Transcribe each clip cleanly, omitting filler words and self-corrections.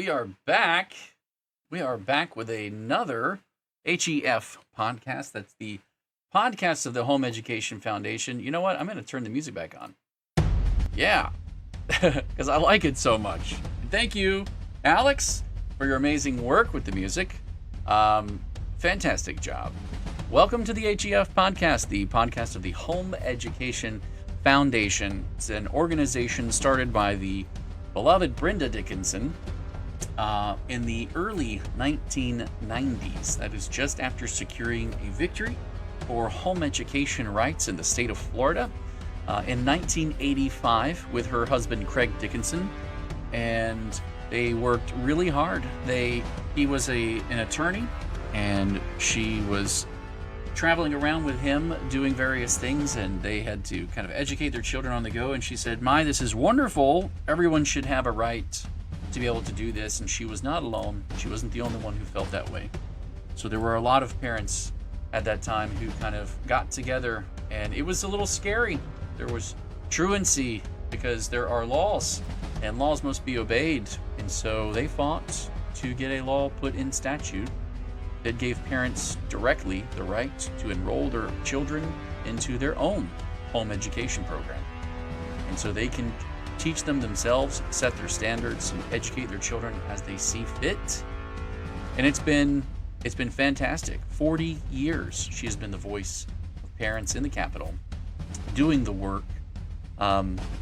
we are back. We are back with another HEF podcast. That's the podcast of the Home Education Foundation. You know what? I'm going to turn the music back on. Yeah, because I like it so much. And thank you, Alex, for your amazing work with the music. Fantastic job. Welcome to the HEF podcast, the podcast of the Home Education Foundation. It's an organization started by the beloved Brenda Dickinson in the early 1990s. That is just after securing a victory for home education rights in the state of Florida in 1985 with her husband Craig Dickinson, and they worked really hard. He was an attorney, and she was traveling around with him doing various things, and they had to kind of educate their children on the go. And she said, this is wonderful. Everyone should have a right to be able to do this. And she was not alone. She wasn't the only one who felt that way. So there were a lot of parents at that time who kind of got together, and it was a little scary. There was truancy because there are laws, and laws must be obeyed. And so they fought to get a law put in statute that gave parents directly the right to enroll their children into their own home education program. And so they can teach them themselves, set their standards, and educate their children as they see fit. And it's been fantastic. 40 years she has been the voice of parents in the Capitol, doing the work.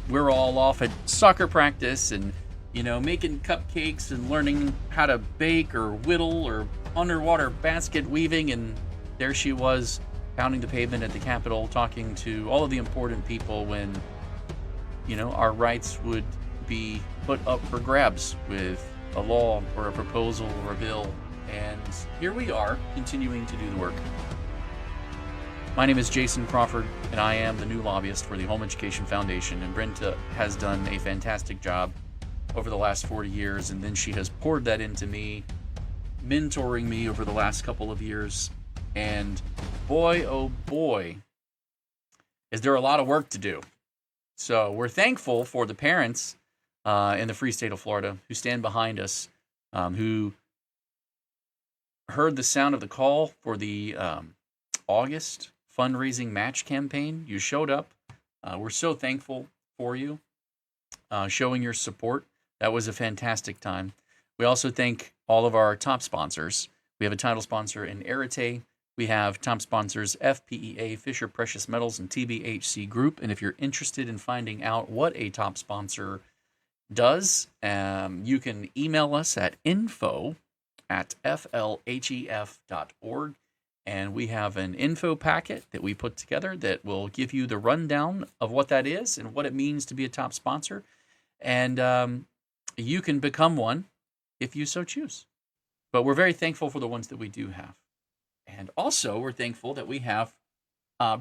We're all off at soccer practice and making cupcakes and learning how to bake or whittle or underwater basket weaving, and there she was pounding the pavement at the Capitol, talking to all of the important people when our rights would be put up for grabs with a law or a proposal or a bill. And here we are, continuing to do the work. My name is Jason Crawford, and I am the new lobbyist for the Home Education Foundation, and Brenda has done a fantastic job over the last 40 years, and then she has poured that into me, mentoring me over the last couple of years. And boy, oh boy, is there a lot of work to do. So we're thankful for the parents in the free state of Florida who stand behind us, who heard the sound of the call for the August fundraising match campaign. You showed up. We're so thankful for you showing your support. That was a fantastic time. We also thank all of our top sponsors. We have a title sponsor in Arete. We have top sponsors FPEA, Fisher Precious Metals, and TBHC Group. And if you're interested in finding out what a top sponsor does, you can email us at info@flhef.org. And we have an info packet that we put together that will give you the rundown of what that is and what it means to be a top sponsor. And you can become one if you so choose. But we're very thankful for the ones that we do have. And also, we're thankful that we have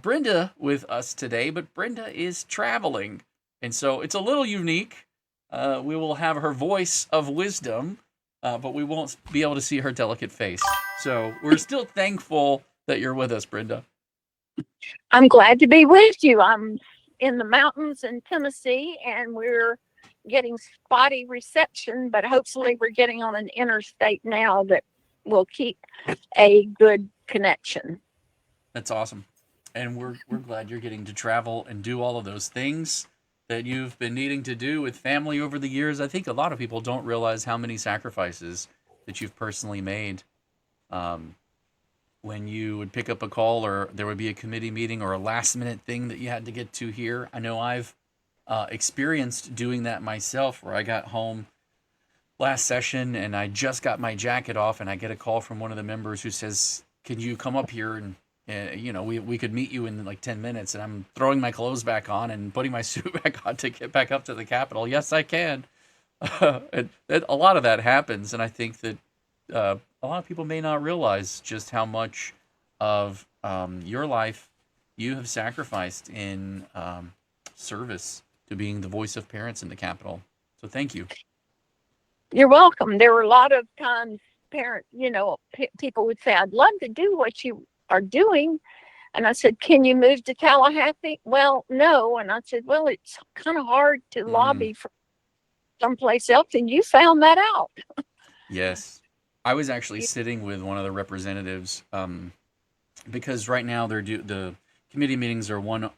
Brenda with us today, but Brenda is traveling. And so it's a little unique. We will have her voice of wisdom, but we won't be able to see her delicate face. So we're still thankful that you're with us, Brenda. I'm glad to be with you. I'm in the mountains in Tennessee, and we're getting spotty reception, but hopefully we're getting on an interstate now that will keep a good connection. That's awesome. And we're glad you're getting to travel and do all of those things that you've been needing to do with family over the years. I think a lot of people don't realize how many sacrifices that you've personally made. When you would pick up a call, or there would be a committee meeting or a last minute thing that you had to get to here. I know I've experienced doing that myself, where I got home last session and I just got my jacket off, and I get a call from one of the members who says, can you come up here and we could meet you in like 10 minutes. And I'm throwing my clothes back on and putting my suit back on to get back up to the Capitol. Yes, I can. And a lot of that happens. And I think that a lot of people may not realize just how much of your life you have sacrificed in service to being the voice of parents in the Capitol. So thank you. You're welcome. There were a lot of times people would say, I'd love to do what you are doing. And I said, can you move to Tallahassee? Well, no. And I said, well, it's kind of hard to lobby for someplace else. And you found that out. Yes. I was actually sitting with one of the representatives because right now the committee meetings are one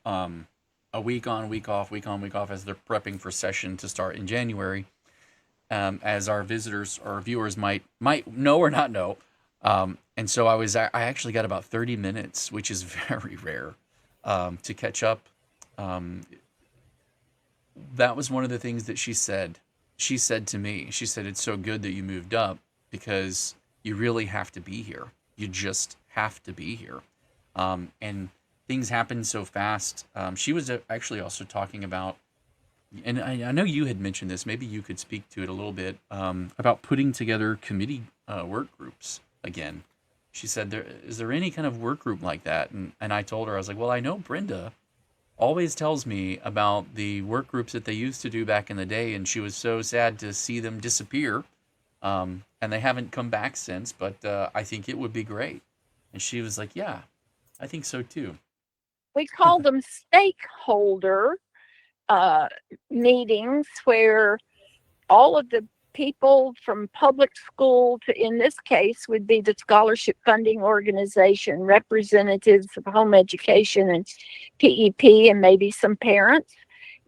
a week on, week off, week on, week off as they're prepping for session to start in January. As our visitors or viewers might know or not know. And so I actually got about 30 minutes, which is very rare, to catch up. Um, that was one of the things that she said. She said to me, she said, it's so good that you moved up because you really have to be here. You just have to be here. And things happen so fast. She was actually also talking about, and I know you had mentioned this, maybe you could speak to it a little bit, about putting together committee work groups again. She said, is there any kind of work group like that? And I told her, I was like, well, I know Brenda always tells me about the work groups that they used to do back in the day, and she was so sad to see them disappear. And they haven't come back since, but I think it would be great. And she was like, yeah, I think so too. We call them stakeholder uh, meetings where all of the people from public school to, in this case, would be the scholarship funding organization, representatives of home education and PEP, and maybe some parents,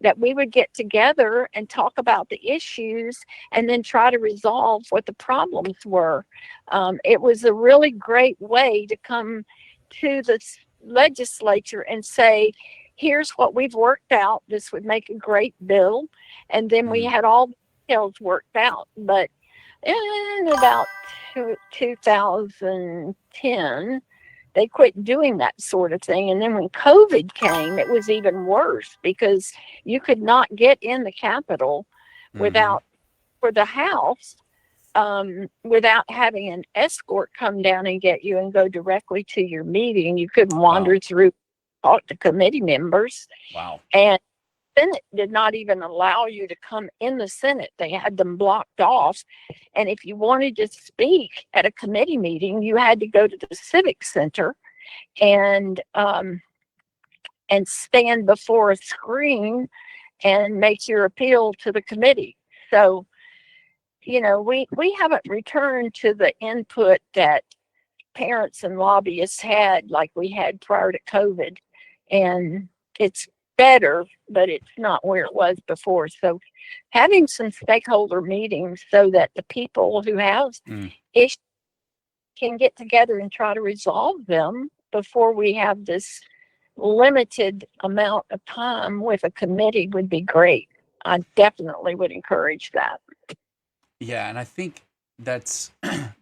that we would get together and talk about the issues and then try to resolve what the problems were. It was a really great way to come to the legislature and say, here's what we've worked out. This would make a great bill. And then we Mm. had all the details worked out. But in about 2010, they quit doing that sort of thing. And then when COVID came, it was even worse because you could not get in the Capitol Mm-hmm. without, for the House, without having an escort come down and get you and go directly to your meeting. You couldn't Wow. wander through, talk to committee members. Wow. And Senate did not even allow you to come in the Senate. They had them blocked off. And if you wanted to speak at a committee meeting, you had to go to the Civic Center and stand before a screen and make your appeal to the committee. So, we haven't returned to the input that parents and lobbyists had like we had prior to COVID. And it's better, but it's not where it was before. So having some stakeholder meetings so that the people who have Mm. issues can get together and try to resolve them before we have this limited amount of time with a committee would be great. I definitely would encourage that. Yeah, and I think that's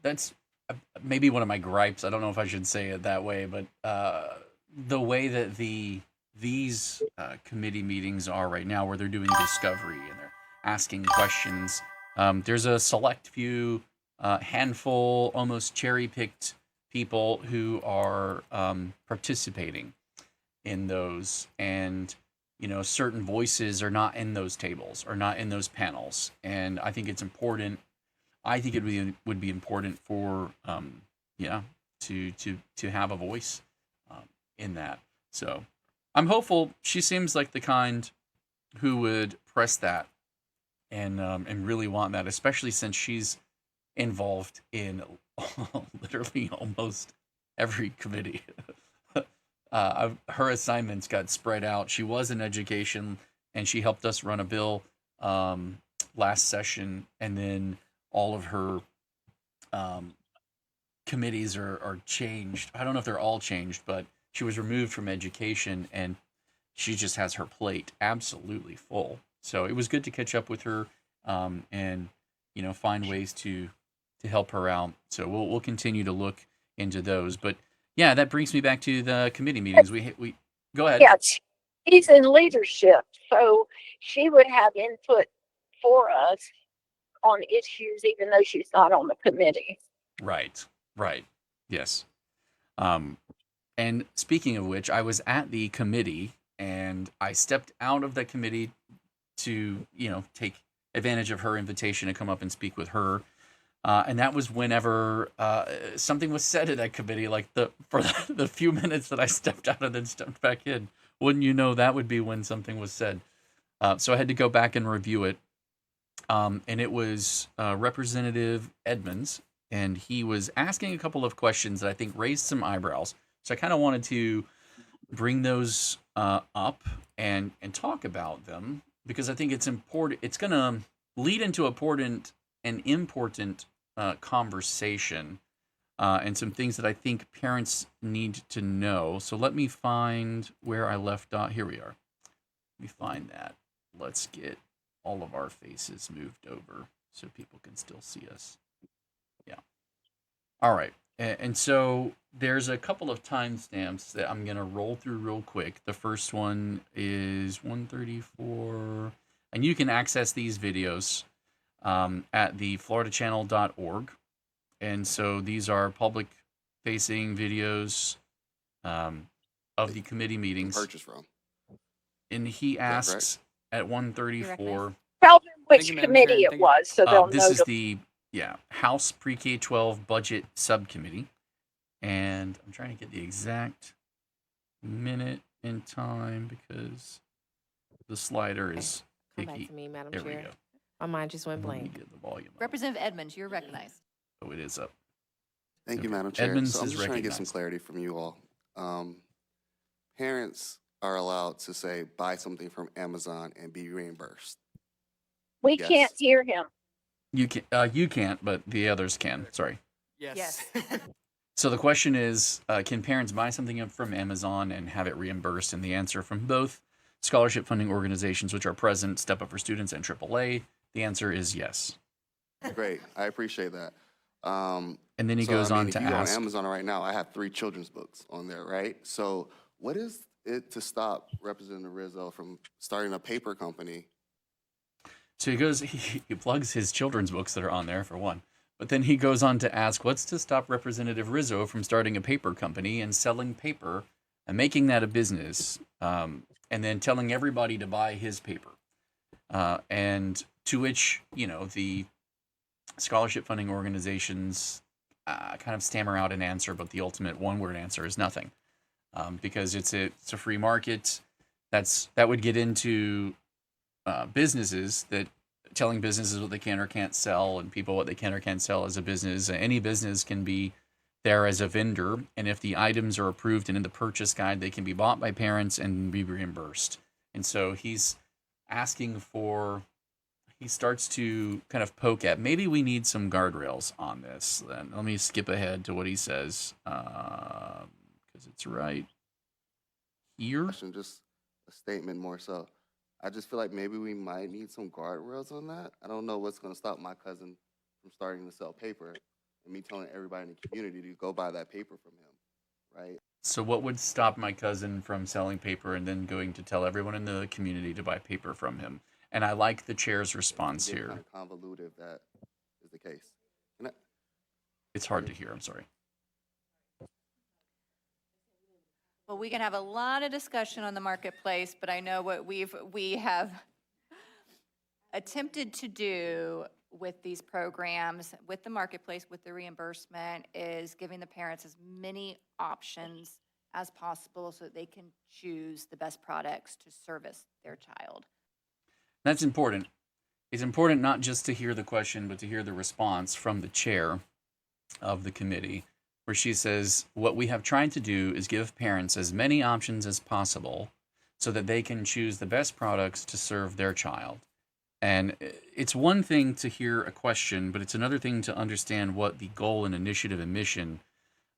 that's maybe one of my gripes. I don't know if I should say it that way, but the way that these committee meetings are right now, where they're doing discovery and they're asking questions, there's a select few, handful, almost cherry picked people who are participating in those, and certain voices are not in those tables or not in those panels, and I think it's important. I think it would be important for yeah, to have a voice um, in that. So I'm hopeful. She seems like the kind who would press that and really want that, especially since she's involved in literally almost every committee. Her assignments got spread out. She was in education, and she helped us run a bill last session, and then all of her um, committees are changed. I don't know if they're all changed, but she was removed from education, and she just has her plate absolutely full. So it was good to catch up with her, and find ways to help her out. So we'll continue to look into those. But yeah, that brings me back to the committee meetings. We go ahead. Yeah, she's in leadership, so she would have input for us on issues, even though she's not on the committee. Right, right, yes. Um, and speaking of which, I was at the committee, and I stepped out of the committee to take advantage of her invitation to come up and speak with her. And that was whenever something was said at that committee, like for the few minutes that I stepped out and then stepped back in. Wouldn't you know, that would be when something was said. So I had to go back and review it. And it was Representative Edmonds, and he was asking a couple of questions that I think raised some eyebrows. So I kind of wanted to bring those up and talk about them because I think it's important. It's going to lead into important conversation and some things that I think parents need to know. So let me find where I left off. Here we are. Let me find that. Let's get all of our faces moved over so people can still see us. Yeah. All right. And so there's a couple of timestamps that I'm going to roll through real quick. The first one is 134. And you can access these videos at the floridachannel.org. And so these are public facing videos of the committee meetings. Purchase from. And he asks at 134. Tell them which Thank you, Madam committee Chair. it was, so they'll This know. is the House Pre-K-12 Budget Subcommittee. And I'm trying to get the exact minute and time because the slider is Come back picky. to me, Madam There we Chair. go. My mind just went Let me blank. get the volume up. Representative Edmonds, you're recognized. Oh, it is up. Thank you, Okay. Madam Chair. Edmonds So I'm is just trying to get some recognized. clarity from you all. Parents are allowed to say, buy something from Amazon and be reimbursed. We Yes. can't hear him. You can't, but the others can. Sorry. Yes. So the question is, can parents buy something from Amazon and have it reimbursed? And the answer from both scholarship funding organizations, which are present, Step Up for Students and AAA, the answer is yes. Great, I appreciate that. And then he So, goes I mean, on if to you go ask, on Amazon right now, I have 3 children's books on there, right? So what is it to stop Representative Rizzo from starting a paper company? so he plugs his children's books that are on there for one. But then he goes on to ask, what's to stop Representative Rizzo from starting a paper company and selling paper and making that a business, and then telling everybody to buy his paper? And to which, the scholarship funding organizations kind of stammer out an answer, but the ultimate one-word answer is nothing, because it's a free market. That would get into businesses that telling businesses what they can or can't sell, and people what they can or can't sell as a business. Any business can be there as a vendor, and if the items are approved and in the purchase guide, they can be bought by parents and be reimbursed. And so he's asking for. He starts to kind of poke at maybe we need some guardrails on this. Then let me skip ahead to what he says because it's right here. Question, just a statement more so. I just feel like maybe we might need some guardrails on that. I don't know what's going to stop my cousin from starting to sell paper and me telling everybody in the community to go buy that paper from him, right? So what would stop my cousin from selling paper and then going to tell everyone in the community to buy paper from him? And I like the chair's response It's here. kind of convoluted if that is the case. It's hard to hear. I'm sorry. Well, we can have a lot of discussion on the marketplace, but I know what we have attempted to do with these programs, with the marketplace, with the reimbursement, is giving the parents as many options as possible so that they can choose the best products to service their child. That's important. It's important not just to hear the question, but to hear the response from the chair of the committee, where she says, what we have tried to do is give parents as many options as possible so that they can choose the best products to serve their child. And it's one thing to hear a question, but it's another thing to understand what the goal and initiative and mission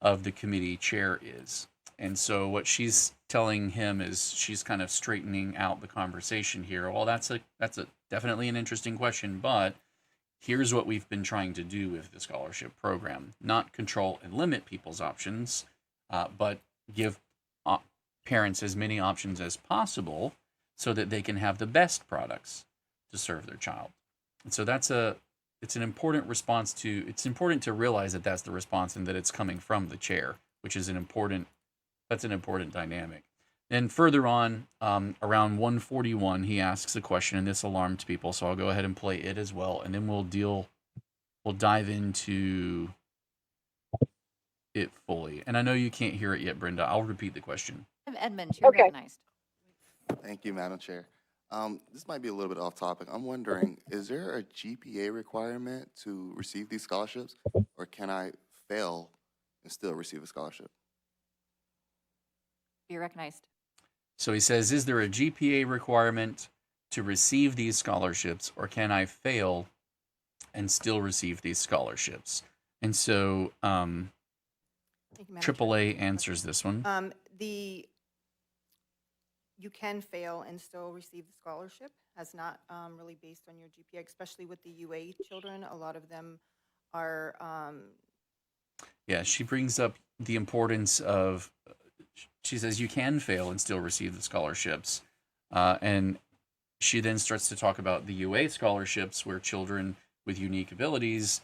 of the committee chair is. And so what she's telling him is she's kind of straightening out the conversation here. Well, that's a definitely an interesting question, but here's what we've been trying to do with the scholarship program: not control and limit people's options, but give parents as many options as possible so that they can have the best products to serve their child. And so it's an important response to. It's important to realize that that's the response and that it's coming from the chair, which is an important dynamic. Then further on, around 141, he asks a question, and this alarmed people, so I'll go ahead and play it as well, and then we'll dive into it fully. And I know you can't hear it yet, Brenda. I'll repeat the question. Edmonds, you're Okay. recognized. Thank you, Madam Chair. This might be a little bit off topic. I'm wondering, is there a GPA requirement to receive these scholarships, or can I fail and still receive a scholarship? Be recognized. So he says, is there a GPA requirement to receive these scholarships, or can I fail and still receive these scholarships? And so Thank you, Madam Chair. AAA answers this one. You can fail and still receive the scholarship. Has not really based on your GPA, especially with the UA children. A lot of them are. Yeah, she brings up the importance of, she says you can fail and still receive the scholarships. And she then starts to talk about the UA scholarships where children with unique abilities,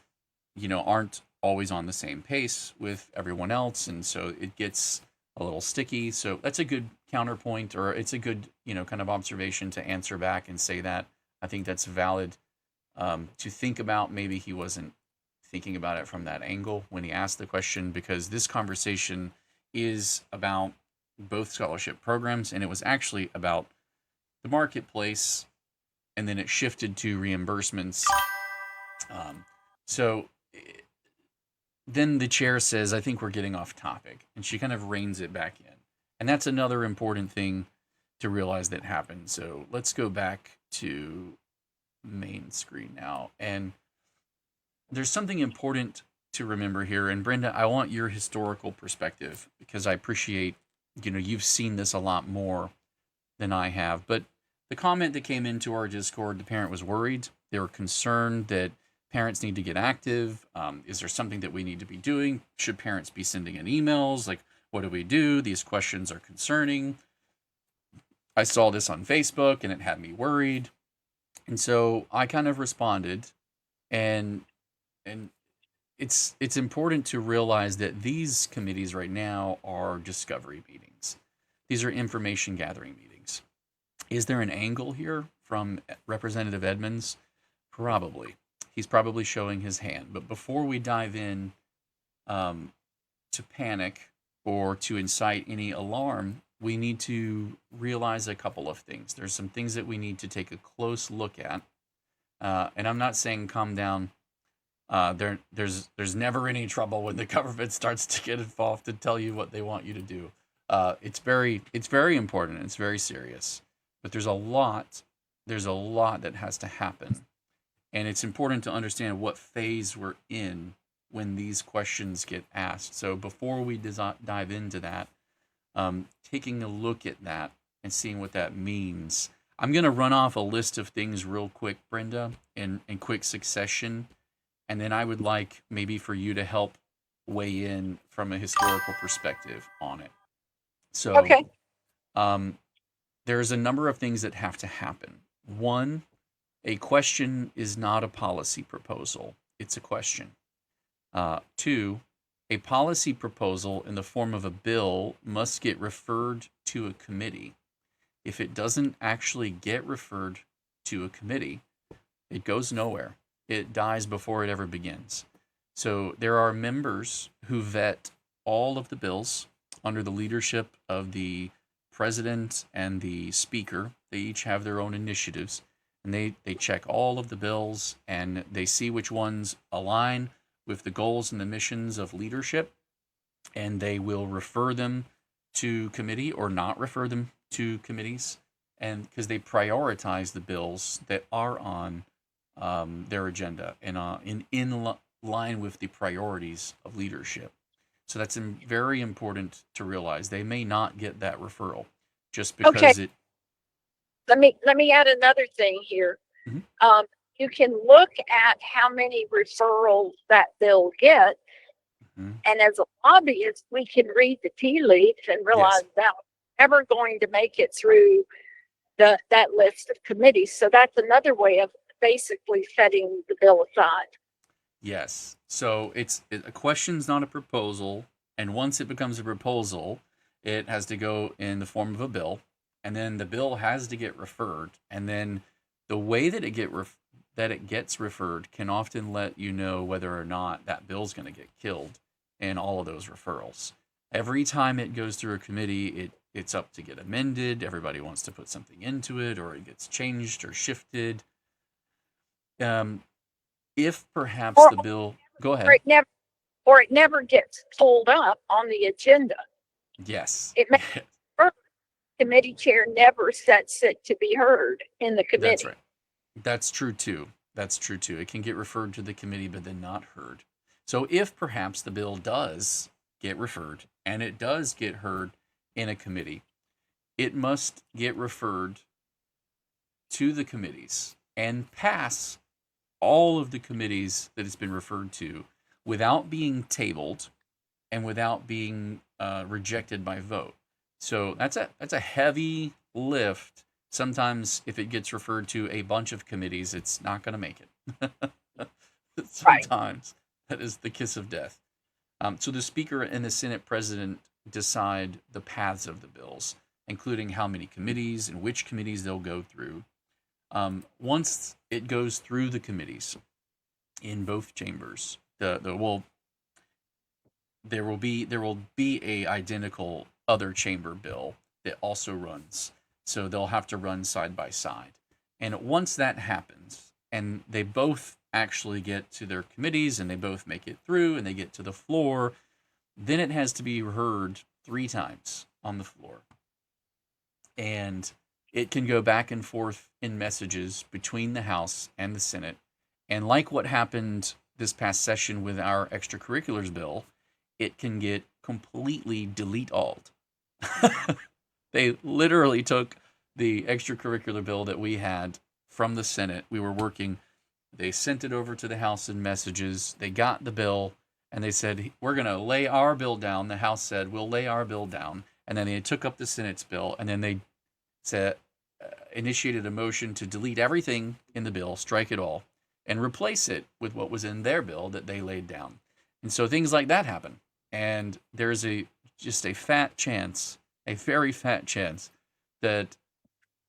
aren't always on the same pace with everyone else. And so it gets a little sticky. So that's a good counterpoint, or it's a good, kind of observation to answer back and say that. I think that's valid to think about. Maybe he wasn't thinking about it from that angle when he asked the question, because this conversation is about both scholarship programs, and it was actually about the marketplace, and then it shifted to reimbursements. So then the chair says, I think we're getting off topic, and she kind of reins it back in. And that's another important thing to realize that happened. So let's go back to main screen now. And there's something important to remember here. And Brenda, I want your historical perspective, because I appreciate, you've seen this a lot more than I have. But the comment that came into our Discord, the parent was worried. They were concerned that parents need to get active. Is there something that we need to be doing? Should parents be sending in emails? Like, what do we do? These questions are concerning. I saw this on Facebook and it had me worried. And so I kind of responded, and it's important to realize that these committees right now are discovery meetings. These are information gathering meetings. Is there an angle here from Representative Edmonds? Probably. He's probably showing his hand. But before we dive in to panic or to incite any alarm, we need to realize a couple of things. There's some things that we need to take a close look at. And I'm not saying calm down. There's never any trouble when the government starts to get involved to tell you what they want you to do. It's very important. It's very serious. But there's a lot that has to happen. And it's important to understand what phase we're in when these questions get asked. So before we dive into that, taking a look at that and seeing what that means, I'm going to run off a list of things real quick, Brenda, in quick succession. And then I would like maybe for you to help weigh in from a historical perspective on it. So Okay. There's a number of things that have to happen. One, a question is not a policy proposal. It's a question. Two, a policy proposal in the form of a bill must get referred to a committee. If it doesn't actually get referred to a committee, it goes nowhere. It dies before it ever begins. So there are members who vet all of the bills under the leadership of the president and the speaker. They each have their own initiatives, and they check all of the bills, and they see which ones align with the goals and the missions of leadership, and they will refer them to committee or not refer them to committees, and because they prioritize the bills that are on their agenda and in line with the priorities of leadership. So that's very important to realize. They may not get that referral just because Okay. Let me add another thing here. Mhm. You can look at how many referrals that they'll get, Mhm. and as a lobbyist, we can read the tea leaves and realize that we're never going to make it through that list of committees. So that's another way of basically setting the bill aside. Yes. So a question's not a proposal, and once it becomes a proposal, it has to go in the form of a bill, and then the bill has to get referred, and then the way that it gets referred can often let you know whether or not that bill's going to get killed in all of those referrals. Every time it goes through a committee, it's up to get amended. Everybody wants to put something into it, or it gets changed or shifted. If perhaps Or, the bill, go or ahead. it never gets pulled up on the agenda. Yes. It may committee chair never sets it to be heard in the committee. That's right. That's true too. That's true too. It can get referred to the committee, but then not heard. So if perhaps the bill does get referred and it does get heard in a committee, it must get referred to the committees and pass all of the committees that it's been referred to without being tabled and without being rejected by vote. So that's a heavy lift. Sometimes if it gets referred to a bunch of committees, it's not going to make it. Sometimes that is the kiss of death. So the Speaker and the Senate President decide the paths of the bills, including how many committees and which committees they'll go through. Once it goes through the committees in both chambers, there will be a identical other chamber bill that also runs. So they'll have to run side by side. And once that happens, and they both actually get to their committees and they both make it through and they get to the floor, then it has to be heard 3 times on the floor. And it can go back and forth in messages between the House and the Senate. And like what happened this past session with our extracurriculars bill, it can get completely delete-alled. They literally took the extracurricular bill that we had from the Senate. We were working. They sent it over to the House in messages. They got the bill, and they said, we're going to lay our bill down. The House said, we'll lay our bill down. And then they took up the Senate's bill, and then they said, initiated a motion to delete everything in the bill, strike it all, and replace it with what was in their bill that they laid down. And so things like that happen. And there's just a fat chance, a very fat chance, that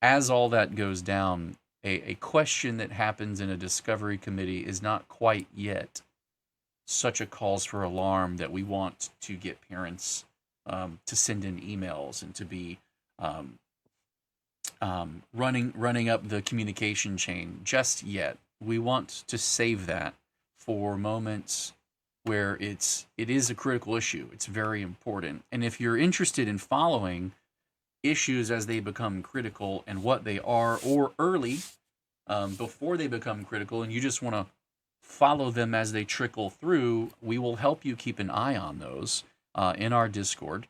as all that goes down, a question that happens in a discovery committee is not quite yet such a cause for alarm that we want to get parents to send in emails and to be running up the communication chain just yet. We want to save that for moments where it is a critical issue. It's very important. And if you're interested in following issues as they become critical and what they are, or early, before they become critical, and you just want to follow them as they trickle through, we will help you keep an eye on those in our Discord.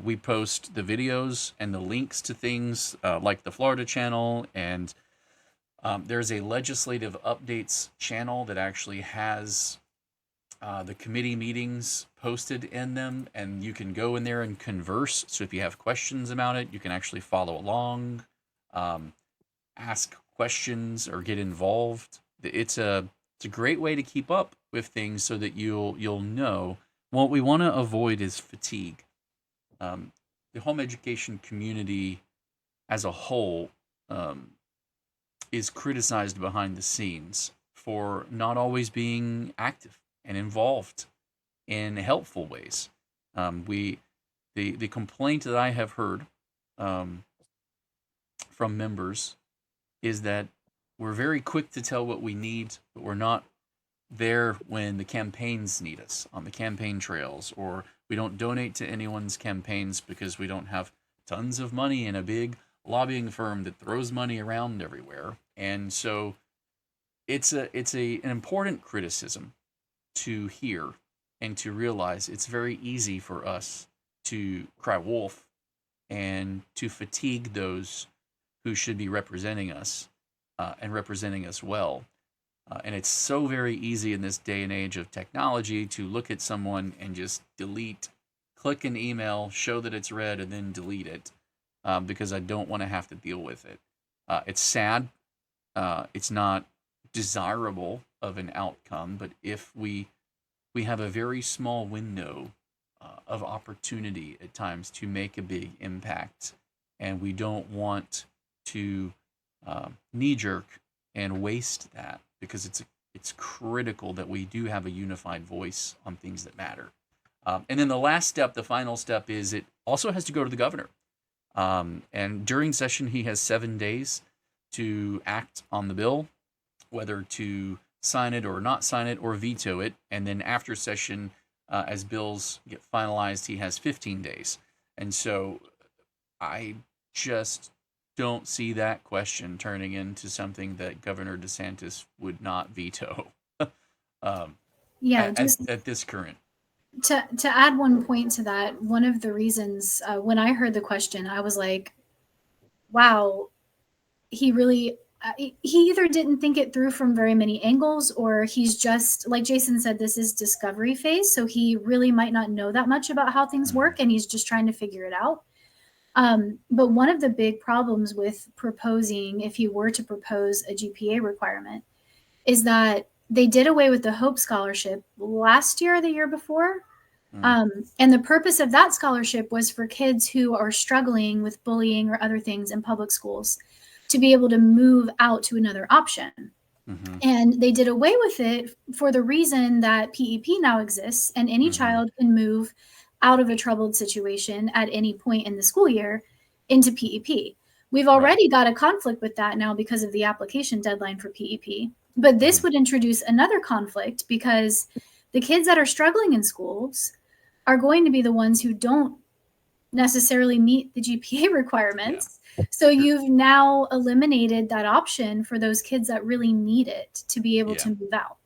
We post the videos and the links to things like the Florida channel, and there's a legislative updates channel that actually has the committee meetings posted in them, and you can go in there and converse. So if you have questions about it, you can actually follow along, ask questions, or get involved. It's a great way to keep up with things so that you'll know. What we want to avoid is fatigue. The home education community as a whole is criticized behind the scenes for not always being active and involved in helpful ways. The complaint that I have heard from members is that we're very quick to tell what we need, but we're not there when the campaigns need us on the campaign trails, or we don't donate to anyone's campaigns because we don't have tons of money in a big lobbying firm that throws money around everywhere. And so it's an important criticism to hear and to realize. It's very easy for us to cry wolf and to fatigue those who should be representing us and representing us well. And it's so very easy in this day and age of technology to look at someone and just delete, click an email, show that it's read, and then delete it because I don't want to have to deal with it. It's sad. It's not desirable of an outcome, but if we have a very small window of opportunity at times to make a big impact, and we don't want to knee-jerk and waste that, because it's critical that we do have a unified voice on things that matter. And then the last step, the final step, is it also has to go to the governor. And during session, he has 7 days to act on the bill, whether to sign it or not sign it or veto it. And then after session, as bills get finalized, he has 15 days. And so I just don't see that question turning into something that Governor DeSantis would not veto. Yeah, just at this current. to add one point to that, one of the reasons when I heard the question, I was like, wow, he really he either didn't think it through from very many angles, or he's just, like Jason said, this is discovery phase, so he really might not know that much about how things work, and he's just trying to figure it out. But one of the big problems with proposing, if you were to propose a GPA requirement, is that they did away with the Hope Scholarship last year or the year before. And the purpose of that scholarship was for kids who are struggling with bullying or other things in public schools to be able to move out to another option. And they did away with it for the reason that PEP now exists, and any child can move out of a troubled situation at any point in the school year into PEP. We've already got a conflict with that now because of the application deadline for PEP. But this would introduce another conflict, because the kids that are struggling in schools are going to be the ones who don't necessarily meet the GPA requirements. So you've now eliminated that option for those kids that really need it to be able to move out.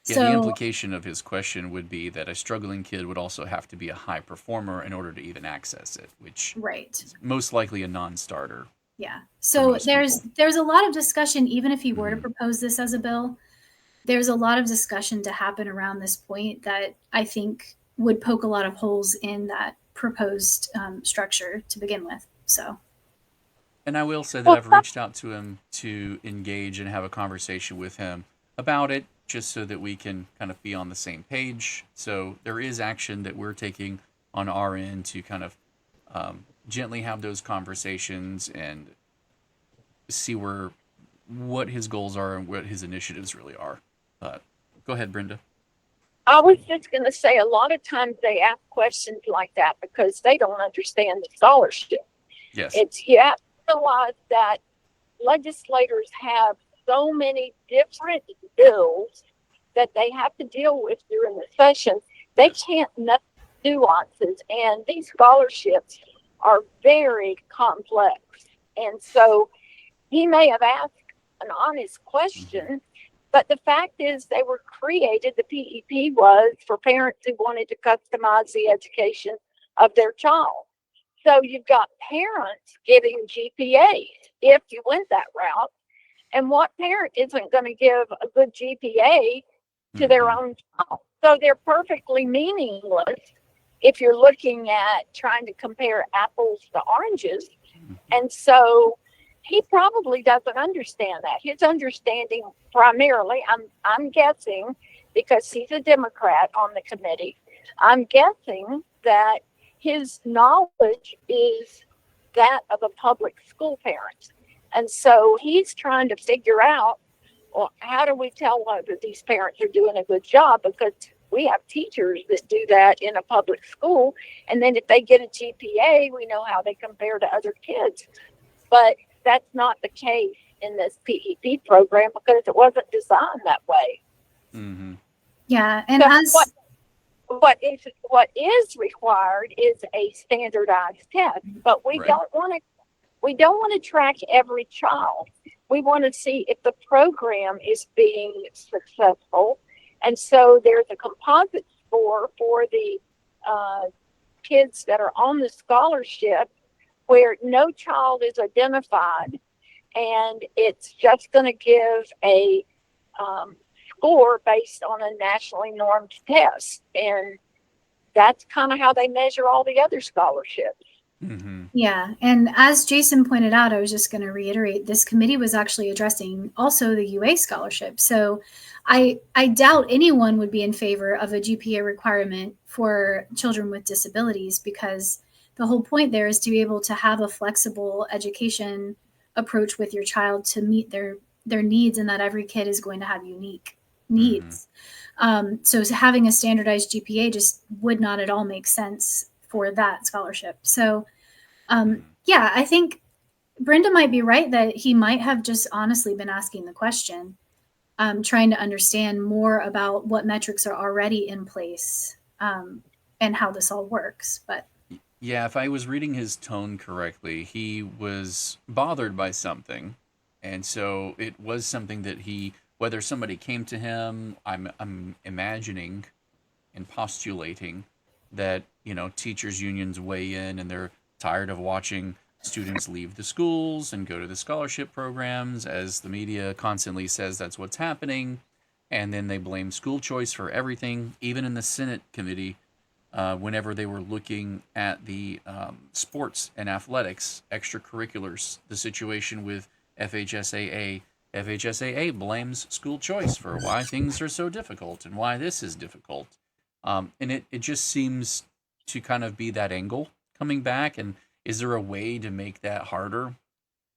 Yeah, the implication of his question would be that a struggling kid would also have to be a high performer in order to even access it, which is most likely a non-starter. Yeah. So there's a lot of discussion, even if he were to propose this as a bill, there's a lot of discussion to happen around this point that I think would poke a lot of holes in that proposed structure to begin with. So. And I will say that I've reached out to him to engage and have a conversation with him about it, just so that we can kind of be on the same page. So there is action that we're taking on our end to kind of gently have those conversations and see what his goals are and what his initiatives really are. Go ahead, Brenda. I was just going to say, a lot of times they ask questions like that because they don't understand the scholarship. Yes. You have to realize that legislators have so many different bills that they have to deal with during the session. They can't know nuances, and these scholarships are very complex. And so he may have asked an honest question, but the fact is they were created, the PEP was for parents who wanted to customize the education of their child. So you've got parents getting GPAs if you went that route. And what parent isn't going to give a good GPA to their own child? So they're perfectly meaningless if you're looking at trying to compare apples to oranges. And so he probably doesn't understand that. His understanding primarily, I'm guessing, because he's a Democrat on the committee, I'm guessing that his knowledge is that of a public school parent. And so he's trying to figure out, well, how do we tell whether these parents are doing a good job? Because we have teachers that do that in a public school. And then if they get a GPA, we know how they compare to other kids. But that's not the case in this PEP program because it wasn't designed that way. Yeah. And so what is required is a standardized test, but we don't want to track every child. We want to see if the program is being successful. And so there's a composite score for the kids that are on the scholarship where no child is identified, and it's just going to give a score based on a nationally normed test. And that's kind of how they measure all the other scholarships. Yeah. And as Jason pointed out, I was just going to reiterate, this committee was actually addressing also the UA scholarship. So I doubt anyone would be in favor of a GPA requirement for children with disabilities, because the whole point there is to be able to have a flexible education approach with your child to meet their needs, and that every kid is going to have unique needs. So having a standardized GPA just would not at all make sense for that scholarship. So Yeah, I think Brenda might be right that he might have just honestly been asking the question, trying to understand more about what metrics are already in place, and how this all works. But Yeah, if I was reading his tone correctly, he was bothered by something. And so it was something that whether somebody came to him, I'm imagining and postulating that, teachers unions weigh in and they're tired of watching students leave the schools and go to the scholarship programs, as the media constantly says that's what's happening. And then they blame school choice for everything, even in the Senate committee. Whenever they were looking at the sports and athletics extracurriculars, the situation with FHSAA blames school choice for why things are so difficult and why this is difficult. And it just seems to kind of be that angle coming back. And is there a way to make that harder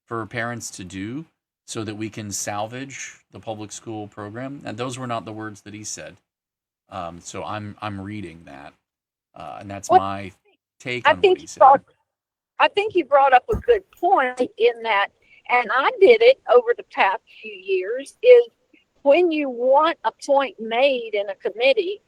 for parents to do so that we can salvage the public school program? And those were not the words that he said. So I'm reading that. And that's Well, my take I on what think he said. I think you brought up a good point in that, and I did it over the past few years, is when you want a point made in a committee,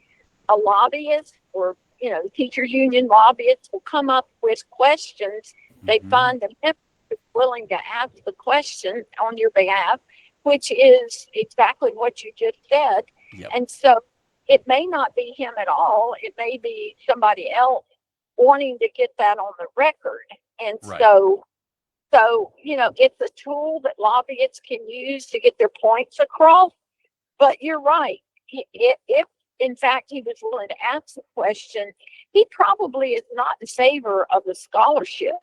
a lobbyist or, the teachers union lobbyists will come up with questions. They Mhm. find a member who's willing to ask the question on your behalf, which is exactly what you just said. Yep. And so it may not be him at all. It may be somebody else wanting to get that on the record. And Right. so, it's a tool that lobbyists can use to get their points across. But you're right. If in fact he was willing to ask the question, he probably is not in favor of the scholarship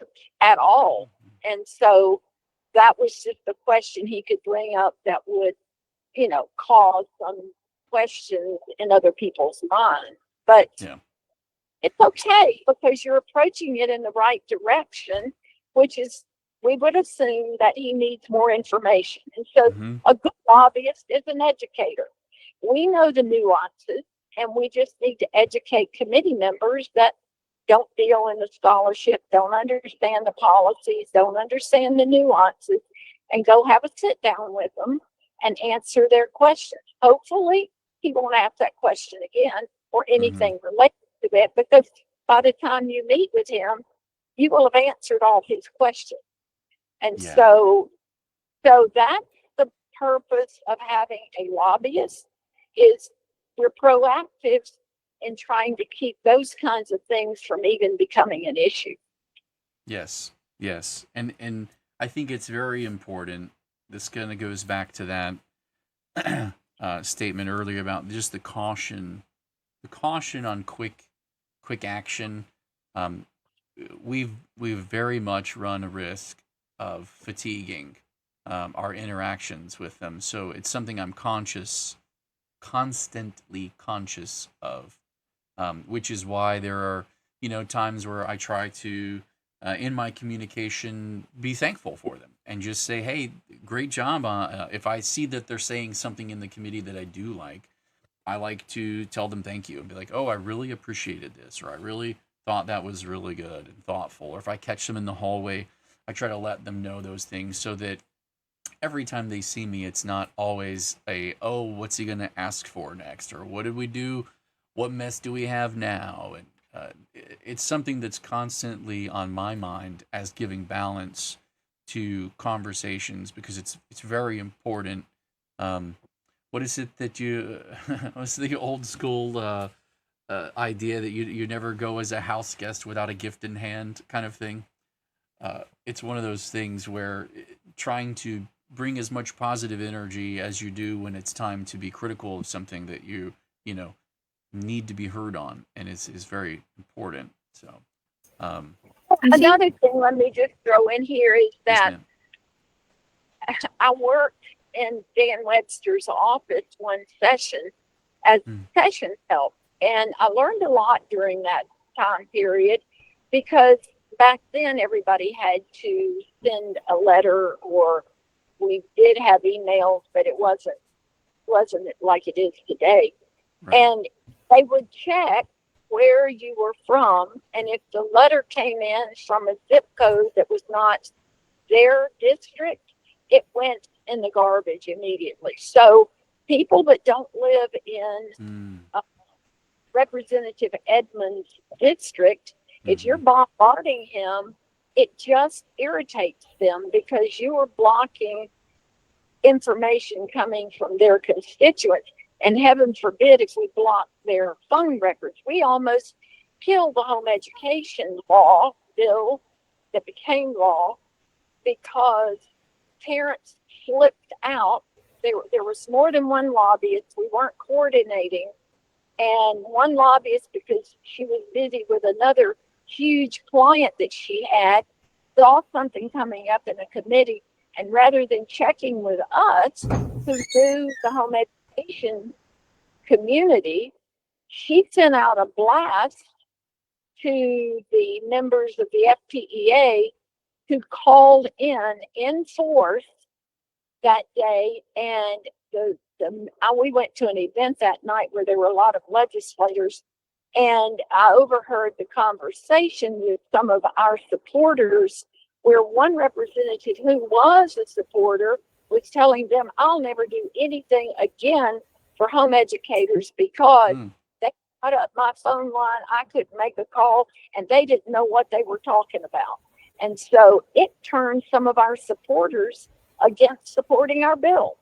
at all. And so that was just a question he could bring up that would, cause some questions in other people's minds. But Yeah. it's okay because you're approaching it in the right direction, which is we would assume that he needs more information. And so Hmm. a good lobbyist is an educator. We know the nuances, and we just need to educate committee members that don't deal in the scholarship, don't understand the policies, don't understand the nuances, and go have a sit down with them and answer their questions. Hopefully, he won't ask that question again or anything related to it, because by the time you meet with him, you will have answered all his questions. And Yeah. so that's the purpose of having a lobbyist, is we're proactive in trying to keep those kinds of things from even becoming an issue. Yes. Yes. And I think it's very important. This kind of goes back to that statement earlier about just the caution on quick action. Um, we've very much run a risk of fatiguing our interactions with them. So it's something I'm constantly conscious of, which is why there are times where I try to in my communication be thankful for them and just say, hey, great job. If I see that they're saying something in the committee that I do like, I like to tell them thank you and be like, oh, I really appreciated this, or I really thought that was really good and thoughtful. Or if I catch them in the hallway, I try to let them know those things so that every time they see me, it's not always oh, what's he going to ask for next? Or what did we do? What mess do we have now? And it's something that's constantly on my mind as giving balance to conversations, because it's very important. What is it that what's the old school idea that you never go as a house guest without a gift in hand kind of thing? It's one of those things where trying to bring as much positive energy as you do when it's time to be critical of something that you know need to be heard on, and is very important. So, um, Another thing, let me just throw in here, is yes, that ma'am. I worked in Dan Webster's office one session as session help. And I learned a lot during that time period, because back then everybody had to send a letter, or we did have emails, but it wasn't like it is today. Right. And they would check where you were from, and if the letter came in from a zip code that was not their district, it went in the garbage immediately. So people that don't live in Representative Edmonds' district, if you're bombarding him, it just irritates them because you are blocking information coming from their constituents. And heaven forbid if we block their phone records. We almost killed the home education law bill that became law because parents flipped out. There was more than one lobbyist. We weren't coordinating. And one lobbyist, because she was busy with another huge client that she had, saw something coming up in a committee. And rather than checking with us, who do the home education community, she sent out a blast to the members of the FPEA who called in force that day. And we went to an event that night where there were a lot of legislators, and I overheard the conversation with some of our supporters where one representative who was a supporter was telling them, I'll never do anything again for home educators because they cut up my phone line. I couldn't make a call, and they didn't know what they were talking about. And so it turned some of our supporters against supporting our bill.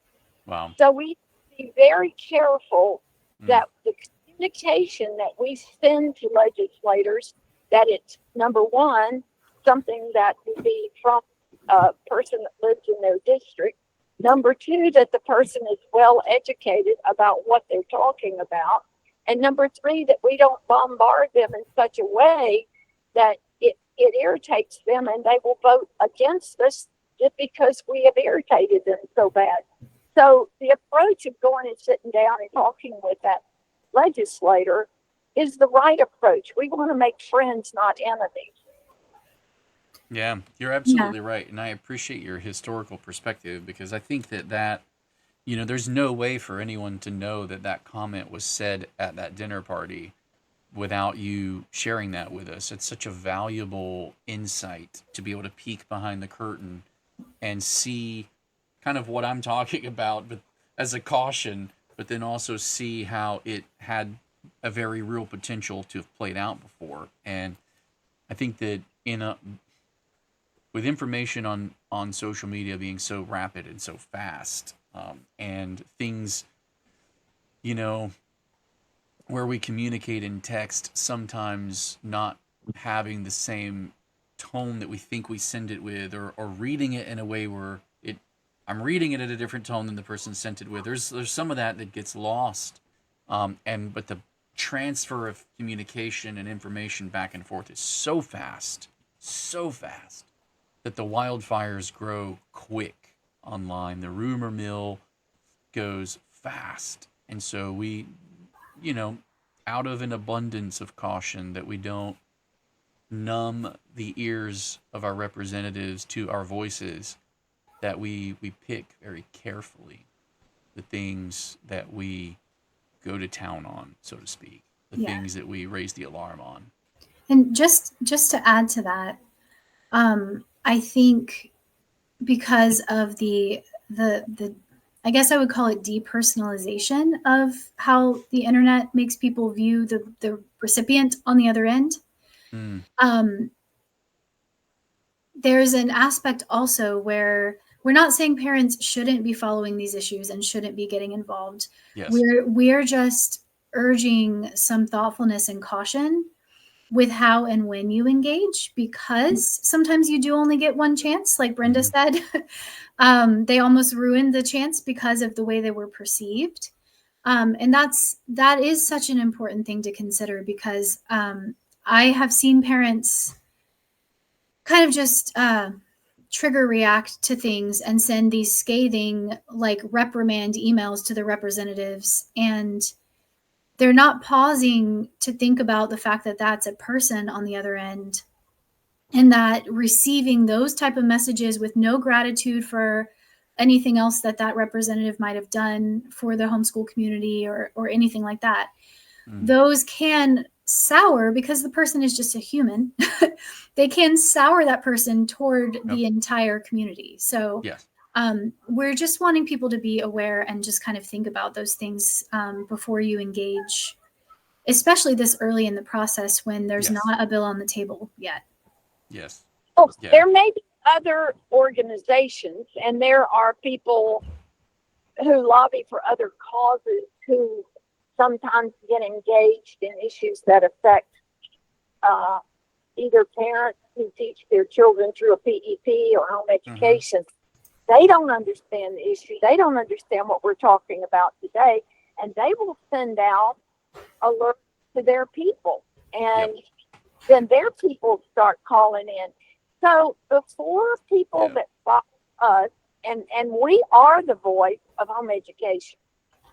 Wow. So we need to be very careful that the communication that we send to legislators, that it's, number one, something that would be from a person that lives in their district. Number two, that the person is well educated about what they're talking about. And number three, that we don't bombard them in such a way that it irritates them and they will vote against us just because we have irritated them so bad. So the approach of going and sitting down and talking with that legislator is the right approach. We want to make friends, not enemies. Yeah, you're absolutely right. And I appreciate your historical perspective because I think that there's no way for anyone to know that comment was said at that dinner party without you sharing that with us. It's such a valuable insight to be able to peek behind the curtain and see kind of what I'm talking about, but as a caution, but then also see how it had a very real potential to have played out before. And I think that with information on social media being so rapid and so fast, and things, where we communicate in text sometimes not having the same tone that we think we send it with, or reading it in a way where I'm reading it at a different tone than the person sent it with. There's some of that gets lost, but the transfer of communication and information back and forth is so fast that the wildfires grow quick online. The rumor mill goes fast, and so we, out of an abundance of caution that we don't numb the ears of our representatives to our voices, that we pick very carefully the things that we go to town on, so to speak, the things that we raise the alarm on. And just to add to that, I think because of the I guess I would call it depersonalization of how the internet makes people view the recipient on the other end. There's an aspect also where we're not saying parents shouldn't be following these issues and shouldn't be getting involved. Yes. We're just urging some thoughtfulness and caution with how and when you engage, because sometimes you do only get one chance, like Brenda said. They almost ruined the chance because of the way they were perceived. And that is such an important thing to consider, because I have seen parents kind of just trigger react to things and send these scathing, like, reprimand emails to the representatives, and they're not pausing to think about the fact that that's a person on the other end, and that receiving those type of messages with no gratitude for anything else that representative might have done for the homeschool community or anything like that, those can sour, because the person is just a human, they can sour that person toward the entire community. So Yes. we're just wanting people to be aware and just kind of think about those things before you engage, especially this early in the process when there's Yes. not a bill on the table yet. Yes. Oh, Yeah. there may be other organizations, and there are people who lobby for other causes who sometimes get engaged in issues that affect either parents who teach their children through a PEP or home education. They don't understand the issue. They don't understand what we're talking about today, and they will send out alerts to their people, and then their people start calling in. So before people that follow us, and we are the voice of home education.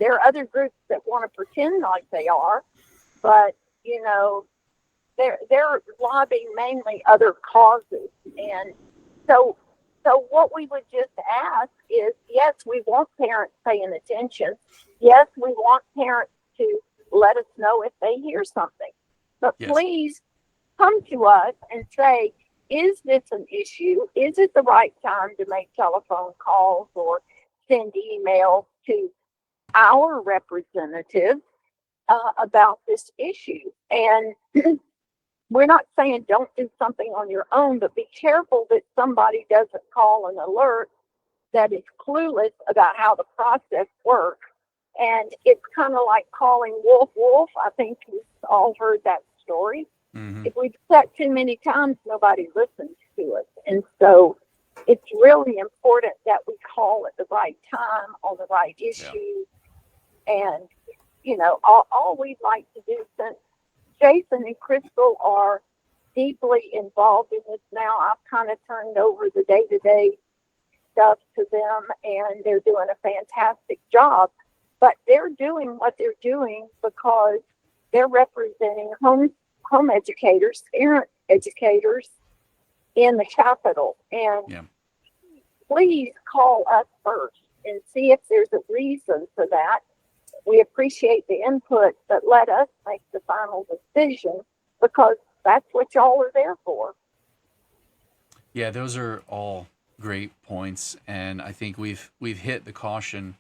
There are other groups that want to pretend like they are, but you know, they're lobbying mainly other causes. And so what we would just ask is, yes, we want parents paying attention. Yes, we want parents to let us know if they hear something. But please come to us and say, is this an issue? Is it the right time to make telephone calls or send emails to our representatives about this issue? And we're not saying don't do something on your own, but be careful that somebody doesn't call an alert that is clueless about how the process works. And it's kind of like calling wolf, wolf. I think we've all heard that story. If we do that too many times, nobody listens to us. And so it's really important that we call at the right time on the right issue. And, you know, all we'd like to do, since Jason and Crystal are deeply involved in this now, I've kind of turned over the day-to-day stuff to them, and they're doing a fantastic job. But they're doing what they're doing because they're representing home educators, parent educators in the Capitol. And please call us first and see if there's a reason for that. We appreciate the input, but let us make the final decision, because that's what y'all are there for. Yeah, those are all great points, and I think we've hit the caution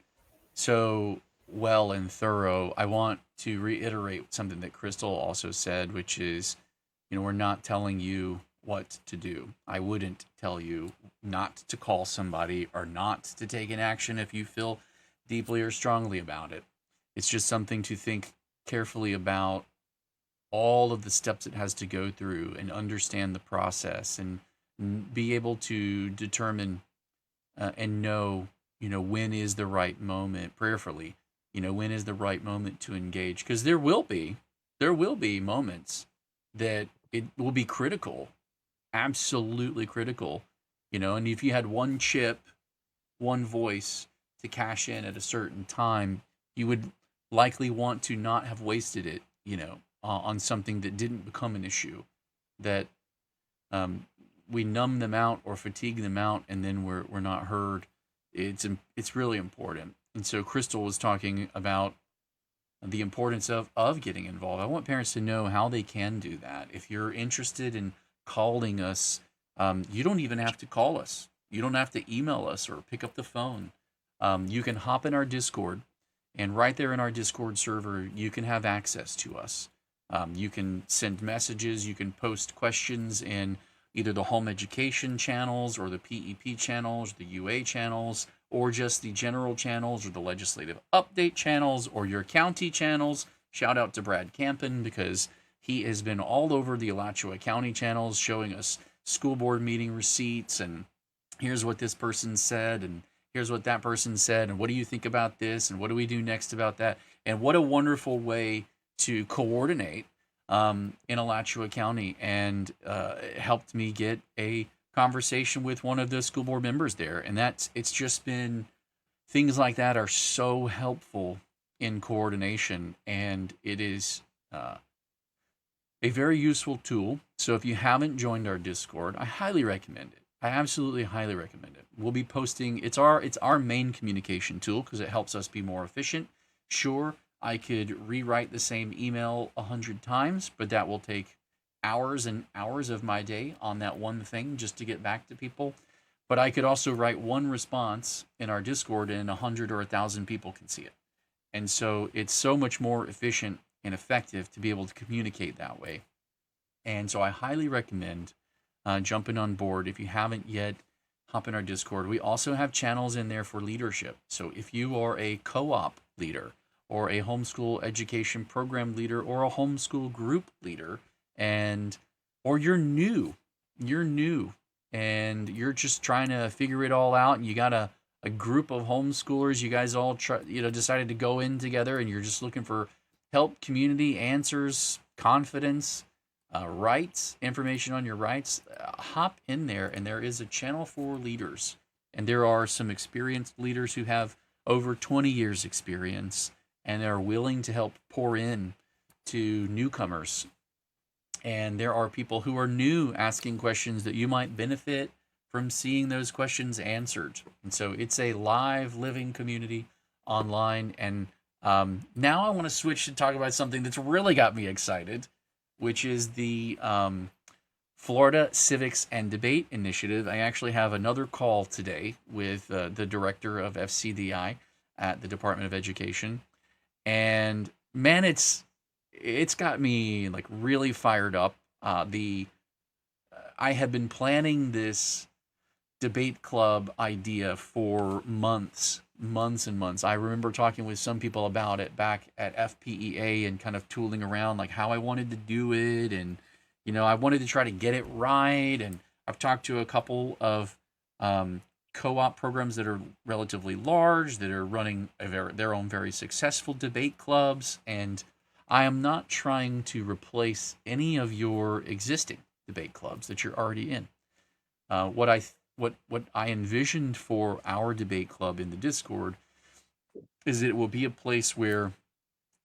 so well and thorough. I want to reiterate something that Crystal also said, which is, you know, we're not telling you what to do. I wouldn't tell you not to call somebody or not to take an action if you feel deeply or strongly about it. It's just something to think carefully about, all of the steps it has to go through, and understand the process, and be able to determine and know, you know, when is the right moment prayerfully, you know, when is the right moment to engage, because there will be moments that it will be critical, absolutely critical, you know. And if you had one chip, one voice to cash in at a certain time, you would likely want to not have wasted it, you know, on something that didn't become an issue, that we numb them out or fatigue them out, and then we're not heard. It's really important. And so Crystal was talking about the importance of getting involved. I want parents to know how they can do that. If you're interested in calling us, you don't even have to call us. You don't have to email us or pick up the phone. You can hop in our Discord, and right there in our Discord server, you can have access to us. You can send messages, you can post questions in either the home education channels or the PEP channels, the UA channels, or just the general channels or the legislative update channels or your county channels. Shout out to Brad Campen, because he has been all over the Alachua County channels showing us school board meeting receipts, and here's what this person said, and here's what that person said, and what do you think about this, and what do we do next about that. And what a wonderful way to coordinate in Alachua County, and it helped me get a conversation with one of the school board members there. And it's just been, things like that are so helpful in coordination, and it is a very useful tool. So if you haven't joined our Discord, I highly recommend it. I absolutely highly recommend it. We'll be posting, it's our main communication tool because it helps us be more efficient. Sure, I could rewrite the same email 100 times, but that will take hours and hours of my day on that one thing just to get back to people. But I could also write one response in our Discord and 100 or 1,000 people can see it. And so it's so much more efficient and effective to be able to communicate that way. And so I highly recommend jumping on board. If you haven't yet, hop in our Discord. We also have channels in there for leadership. So if you are a co-op leader or a homeschool education program leader or a homeschool group leader, or you're new and you're just trying to figure it all out, and you got a group of homeschoolers, you guys all decided to go in together, and you're just looking for help, community, answers, confidence, rights, information on your rights, hop in there, and there is a channel for leaders. And there are some experienced leaders who have over 20 years experience, and they're willing to help pour in to newcomers. And there are people who are new asking questions that you might benefit from seeing those questions answered. And so it's a live, living community online. And now I want to switch to talk about something that's really got me excited, which is the Florida Civics and Debate Initiative. I actually have another call today with the director of FCDI at the Department of Education. And man, it's got me like really fired up. I have been planning this debate club idea for months and months. I remember talking with some people about it back at FPEA and kind of tooling around like how I wanted to do it, and I wanted to try to get it right. And I've talked to a couple of co-op programs that are relatively large that are running their own very successful debate clubs, and I am not trying to replace any of your existing debate clubs that you're already in. What I envisioned for our debate club in the Discord is it will be a place where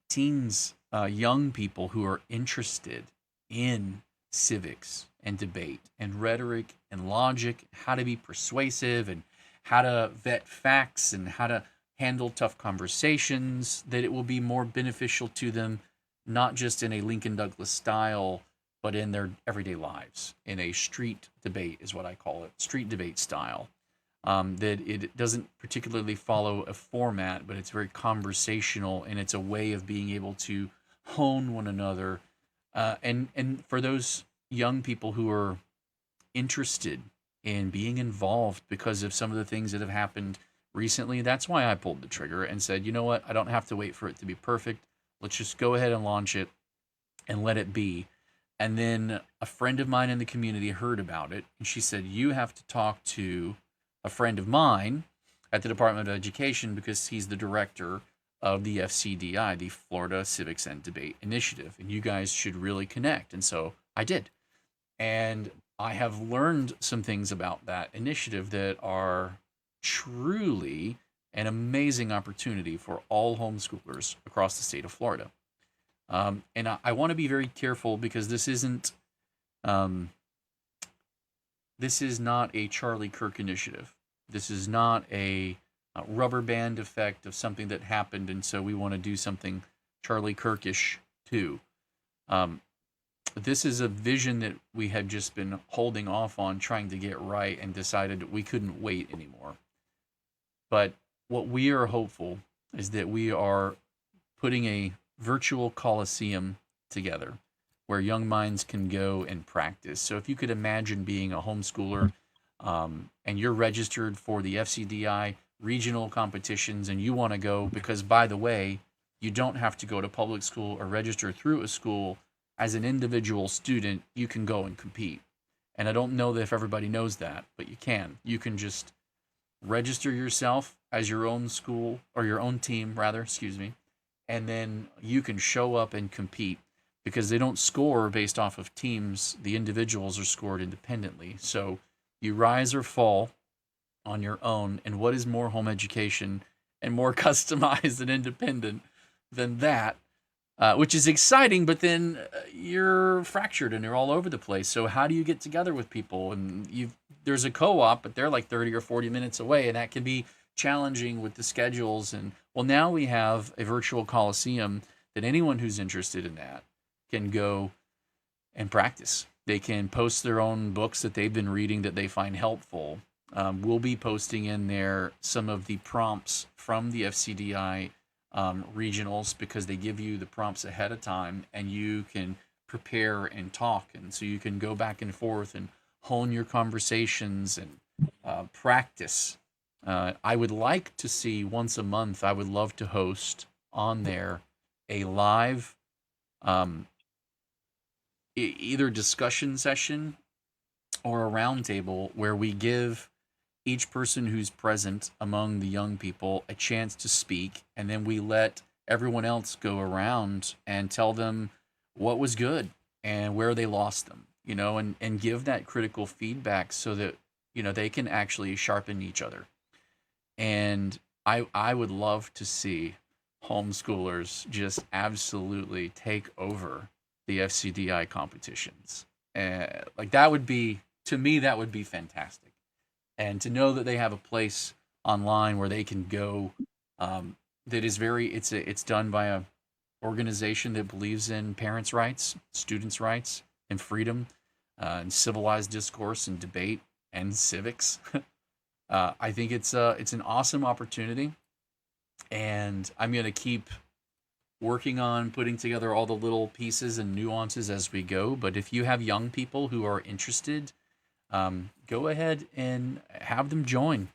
teens, young people who are interested in civics and debate and rhetoric and logic, how to be persuasive and how to vet facts and how to handle tough conversations, that it will be more beneficial to them, not just in a Lincoln Douglas style, but in their everyday lives, in a street debate is what I call it, street debate style. That it doesn't particularly follow a format, but it's very conversational, and it's a way of being able to hone one another. And for those young people who are interested in being involved because of some of the things that have happened recently, that's why I pulled the trigger and said, you know what, I don't have to wait for it to be perfect. Let's just go ahead and launch it and let it be. And then a friend of mine in the community heard about it, and she said, you have to talk to a friend of mine at the Department of Education because he's the director of the FCDI, the Florida Civics and Debate Initiative, and you guys should really connect. And so I did. And I have learned some things about that initiative that are truly an amazing opportunity for all homeschoolers across the state of Florida. And I want to be very careful because this is not a Charlie Kirk initiative. This is not a rubber band effect of something that happened, and so we want to do something Charlie Kirkish too. This is a vision that we had just been holding off on trying to get right and decided we couldn't wait anymore. But what we are hopeful is that we are putting a virtual coliseum together where young minds can go and practice. So if you could imagine being a homeschooler and you're registered for the FCDI regional competitions and you want to go because, by the way, you don't have to go to public school or register through a school. As an individual student, you can go and compete. And I don't know if everybody knows that, but you can. You can just register yourself as your own school, or your own team, rather, excuse me, and then you can show up and compete because they don't score based off of teams. The individuals are scored independently. So you rise or fall on your own. And what is more home education and more customized and independent than that? Which is exciting, but then you're fractured and you're all over the place. So how do you get together with people? And there's a co-op, but they're like 30 or 40 minutes away, and that can be challenging with the schedules. And well, now we have a virtual Coliseum that anyone who's interested in that can go and practice. They can post their own books that they've been reading that they find helpful. We'll be posting in there some of the prompts from the FCDI regionals, because they give you the prompts ahead of time and you can prepare and talk. And so you can go back and forth and hone your conversations and practice. I would like to see once a month, I would love to host on there a live either discussion session or a roundtable where we give each person who's present among the young people a chance to speak, and then we let everyone else go around and tell them what was good and where they lost them, and give that critical feedback so that, they can actually sharpen each other. And I would love to see homeschoolers just absolutely take over the FCDI competitions. Like that would be, to me, that would be fantastic. And to know that they have a place online where they can go, that is it's done by a organization that believes in parents' rights, students' rights, and freedom, and civilized discourse and debate and civics. I think it's an awesome opportunity, and I'm going to keep working on putting together all the little pieces and nuances as we go. But if you have young people who are interested, go ahead and have them join.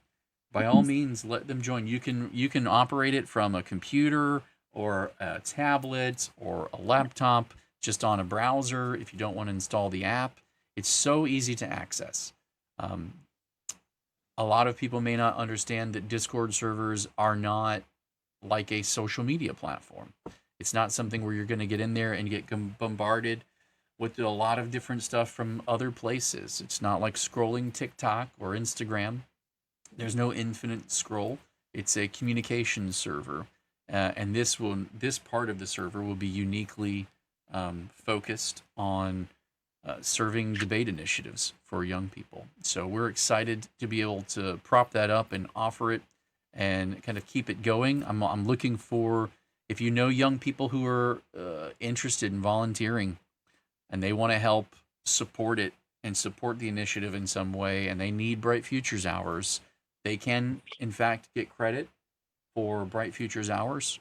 By all means, let them join. You can operate it from a computer or a tablet or a laptop, just on a browser if you don't want to install the app. It's so easy to access. A lot of people may not understand that Discord servers are not like a social media platform. It's not something where you're going to get in there and get bombarded with a lot of different stuff from other places. It's not like scrolling TikTok or Instagram. There's no infinite scroll. It's a communication server, and this part of the server will be uniquely focused on serving debate initiatives for young people. So we're excited to be able to prop that up and offer it and kind of keep it going. I'm looking for, if you know young people who are interested in volunteering and they want to help support it and support the initiative in some way, and they need Bright Futures hours, they can, in fact, get credit for Bright Futures hours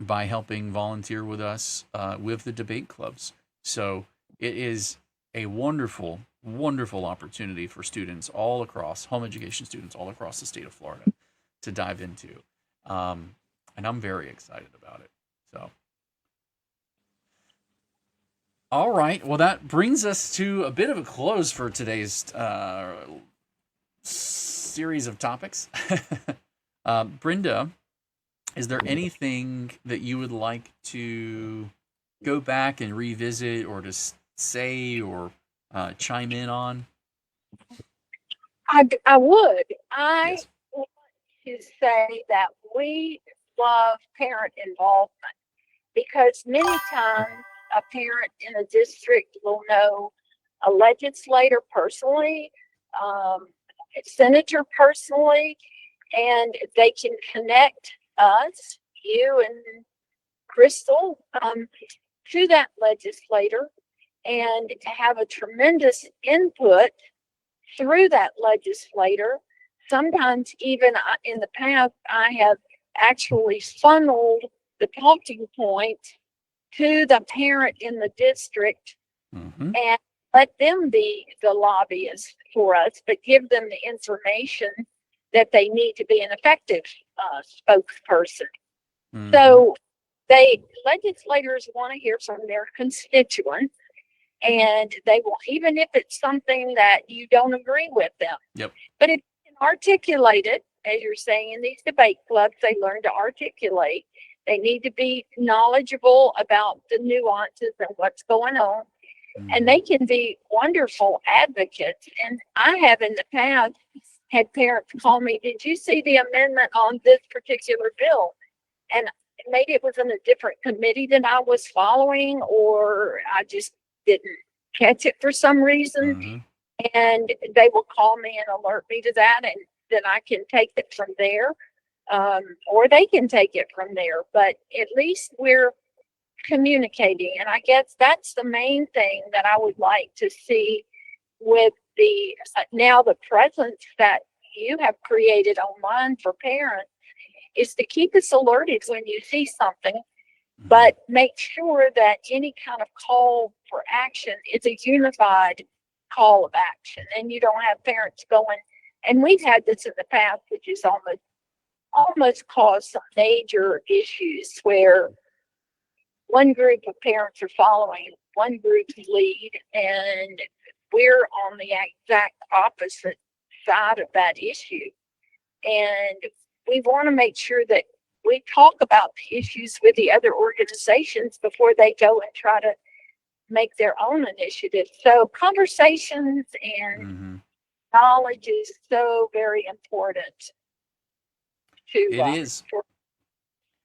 by helping volunteer with us with the debate clubs. So it is a wonderful, wonderful opportunity for students all across, home education students all across the state of Florida to dive into. And I'm very excited about it. So, all right. Well, that brings us to a bit of a close for today's series of topics. Brenda, is there anything that you would like to go back and revisit or to say or chime in on? I would. Yes. Want to say that we love parent involvement, because many times a parent in a district will know a legislator personally, a senator personally, and they can connect us, you and Crystal, to that legislator, and to have a tremendous input through that legislator. Sometimes even in the past, I have actually funneled the talking point to the parent in the district and let them be the lobbyist for us, but give them the information that they need to be an effective spokesperson. So legislators want to hear from their constituents, and they will, even if it's something that you don't agree with them. Yep. But if you can articulate it, as you're saying, in these debate clubs, they learn to articulate. They need to be knowledgeable about the nuances and what's going on. And they can be wonderful advocates. And I have in the past had parents call me, "Did you see the amendment on this particular bill?" And maybe it was in a different committee that I was following, or I just didn't catch it for some reason. And they will call me and alert me to that. And then I can take it from there, or they can take it from there. But at least we're communicating. And I guess that's the main thing that I would like to see with the now the presence that you have created online for parents is to keep us alerted when you see something, but make sure that any kind of call for action is a unified call of action, and you don't have parents going. And we've had this in the past, which is almost caused some major issues where one group of parents are following one group's lead, and we're on the exact opposite side of that issue. And we want to make sure that we talk about the issues with the other organizations before they go and try to make their own initiative. So conversations and knowledge is so very important. It is.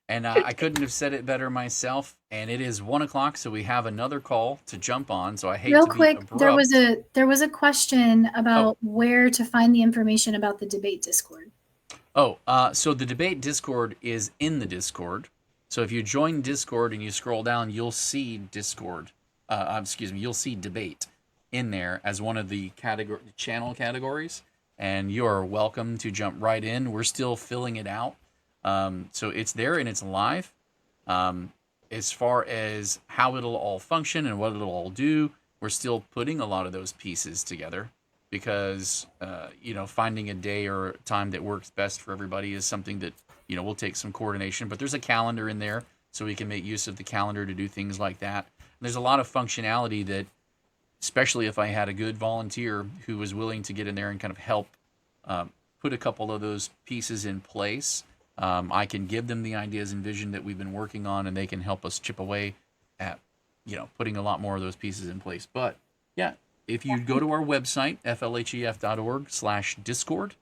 And I couldn't have said it better myself. And it is 1 o'clock, so we have another call to jump on. So I hate Real to be quick, abrupt. there was a question about where to find the information about the debate Discord. So the debate Discord is in the Discord. So if you join Discord and you scroll down, you'll see Discord. You'll see debate in there as one of the channel categories, and you are welcome to jump right in. We're still filling it out. So it's there and it's live. As far as how it'll all function and what it'll all do, we're still putting a lot of those pieces together because, finding a day or time that works best for everybody is something that, will take some coordination. But there's a calendar in there, so we can make use of the calendar to do things like that. And there's a lot of functionality that, especially if I had a good volunteer who was willing to get in there and kind of help put a couple of those pieces in place, I can give them the ideas and vision that we've been working on, and they can help us chip away at, putting a lot more of those pieces in place. But yeah, if you go to our website, flhef.org/Discord,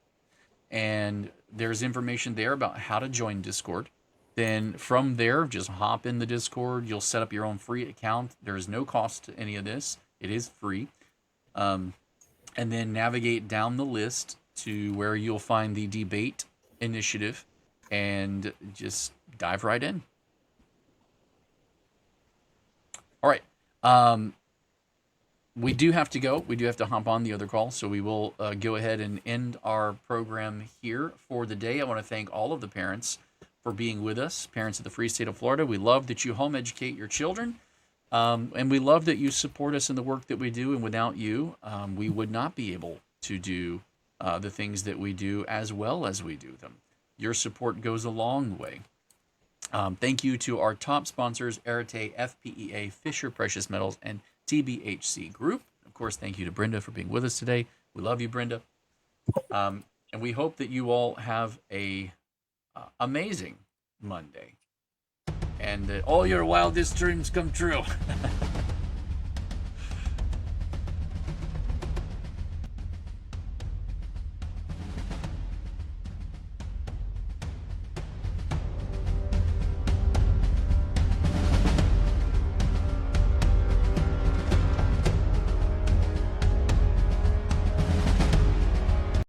and there's information there about how to join Discord, then from there, just hop in the Discord. You'll set up your own free account. There is no cost to any of this. It is free. And then navigate down the list to where you'll find the debate initiative and just dive right in. All right. We do have to go. We do have to hop on the other call, so we will go ahead and end our program here for the day. I want to thank all of the parents for being with us, parents of the free state of Florida. We love that you home educate your children, and we love that you support us in the work that we do, and without you, we would not be able to do the things that we do as well as we do them. Your support goes a long way. Thank you to our top sponsors, Arete, FPEA, Fisher Precious Metals, and TBHC Group. Of course, thank you to Brenda for being with us today. We love you, Brenda. And we hope that you all have a amazing Monday and that all your wildest dreams come true.